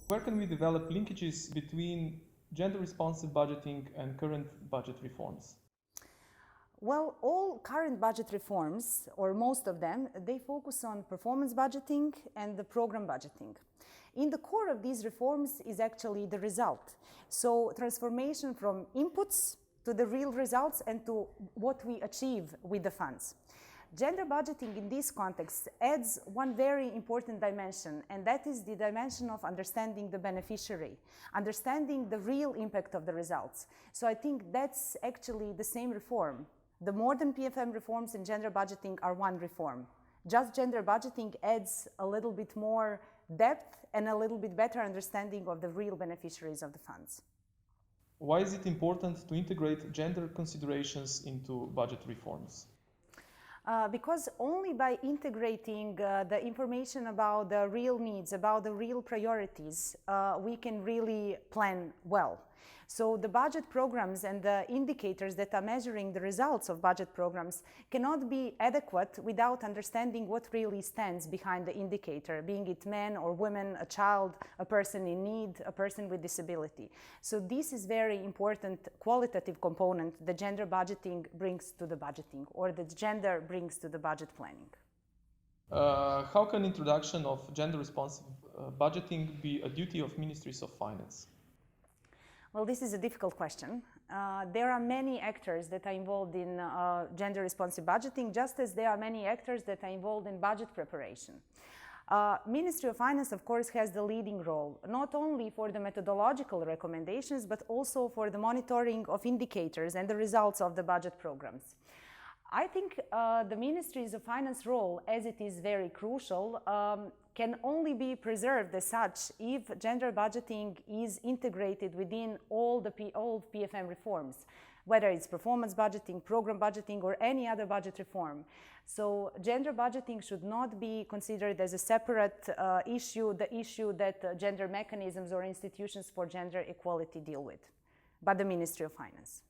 Where can we develop linkages between gender-responsive budgeting and current budget reforms? Well, all current budget reforms, or most of them, they focus on performance budgeting and the program budgeting. In the core of these reforms is actually the result. So transformation from inputs to the real results and to what we achieve with the funds. Gender budgeting in this context adds one very important dimension, and that is the dimension of understanding the beneficiary, understanding the real impact of the results. So I think that's actually the same reform. The modern PFM reforms and gender budgeting are one reform. Just gender budgeting adds a little bit more depth and a little bit better understanding of the real beneficiaries of the funds. Why is it important to integrate gender considerations into budget reforms? Because only by integrating the information about the real needs, about the real priorities, we can really plan well. So the budget programs and the indicators that are measuring the results of budget programs cannot be adequate without understanding what really stands behind the indicator, being it man or woman, a child, a person in need, a person with disability. So this is very important qualitative component the gender budgeting brings to the budgeting, or that gender brings to the budget planning. How can introduction of gender-responsive budgeting be a duty of ministries of finance? Well, this is a difficult question. There are many actors that are involved in gender-responsive budgeting, just as there are many actors that are involved in budget preparation. Ministry of Finance, of course, has the leading role, not only for the methodological recommendations, but also for the monitoring of indicators and the results of the budget programs. I think the Ministries of Finance role, as it is very crucial, can only be preserved as such if gender budgeting is integrated within all PFM reforms, whether it's performance budgeting, program budgeting, or any other budget reform. So gender budgeting should not be considered as a separate issue, the issue that gender mechanisms or institutions for gender equality deal with, but the Ministry of Finance.